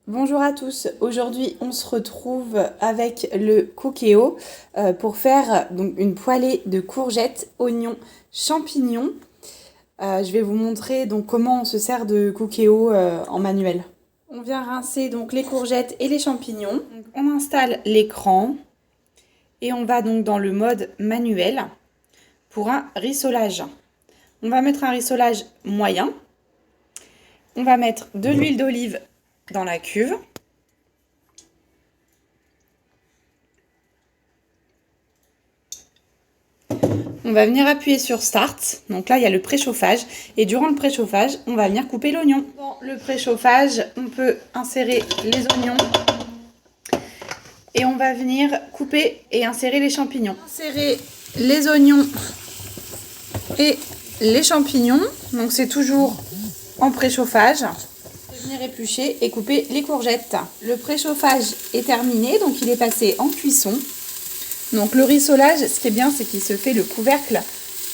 Bonjour à tous, aujourd'hui on se retrouve avec le Cookéo pour faire donc une poêlée de courgettes, oignons, champignons. Je vais vous montrer donc comment on se sert de Cookéo en manuel. On vient rincer donc les courgettes et les champignons. Donc, on installe l'écran et on va donc dans le mode manuel pour un rissolage. On va mettre un rissolage moyen. On va mettre de l'huile d'olive dans la cuve. On va venir appuyer sur Start. Donc là, il y a le préchauffage. Et durant le préchauffage, on va venir couper l'oignon. Dans le préchauffage, on peut insérer les oignons. Et on va venir couper et insérer les champignons. Insérer les oignons et les champignons. Donc c'est toujours en préchauffage. Venir éplucher et couper les courgettes. Le préchauffage est terminé, donc il est passé en cuisson. Donc le rissolage, ce qui est bien, c'est qu'il se fait le couvercle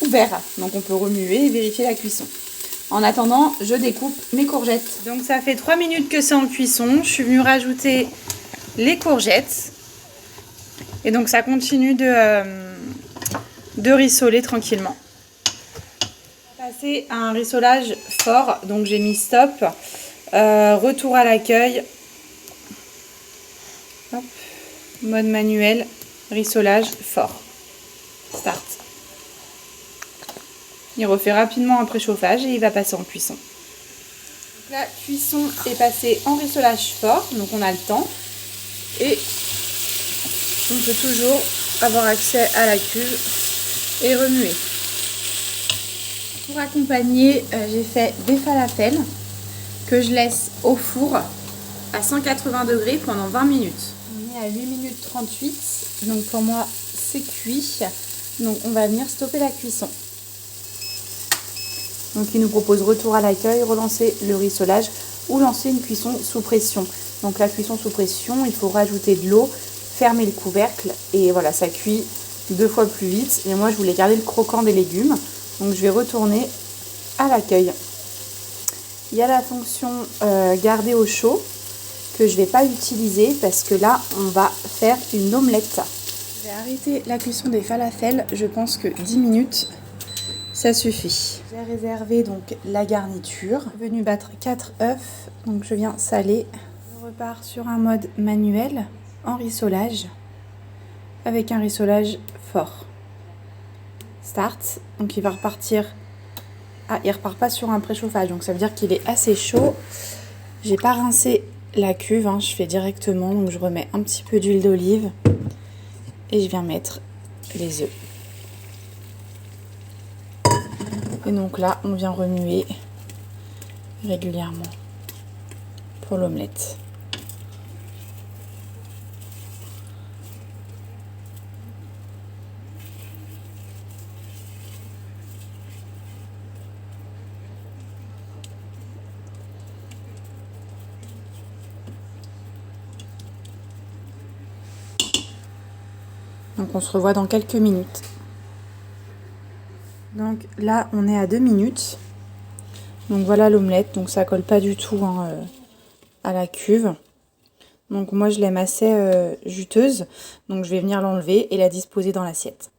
ouvert. Donc on peut remuer et vérifier la cuisson. En attendant, je découpe mes courgettes. Donc ça fait 3 minutes que c'est en cuisson. Je suis venue rajouter les courgettes. Et donc ça continue de rissoler tranquillement. On va passer à un rissolage fort. Donc j'ai mis stop. Retour à l'accueil. Mode manuel. Rissolage fort. Start. Il refait rapidement un préchauffage et il va passer en cuisson. Donc la cuisson est passée en rissolage fort, donc on a le temps. Et on peut toujours avoir accès à la cuve et remuer. Pour accompagner, j'ai fait des falafels que je laisse au four à 180 degrés pendant 20 minutes. On est à 8 minutes 38, donc pour moi c'est cuit. Donc on va venir stopper la cuisson. Donc il nous propose retour à l'accueil, relancer le rissolage ou lancer une cuisson sous pression. Donc la cuisson sous pression, il faut rajouter de l'eau, fermer le couvercle et voilà, ça cuit 2 fois plus vite. Et moi je voulais garder le croquant des légumes, donc je vais retourner à l'accueil. Il y a la fonction garder au chaud que je ne vais pas utiliser parce que là on va faire une omelette. Je vais arrêter la cuisson des falafels, je pense que 10 minutes ça suffit. J'ai réservé donc la garniture. Je suis venue battre 4 œufs, donc je viens saler. Je repars sur un mode manuel en rissolage avec un rissolage fort. Start, donc il va repartir. Ah, il repart pas sur un préchauffage, donc ça veut dire qu'il est assez chaud. J'ai pas rincé la cuve, hein, je fais directement, donc je remets un petit peu d'huile d'olive et je viens mettre les œufs. Et donc là, on vient remuer régulièrement pour l'omelette. Donc on se revoit dans quelques minutes. Donc là on est à 2 minutes. Donc voilà l'omelette. Donc ça colle pas du tout hein, à la cuve. Donc moi je l'aime assez juteuse. Donc je vais venir l'enlever et la disposer dans l'assiette.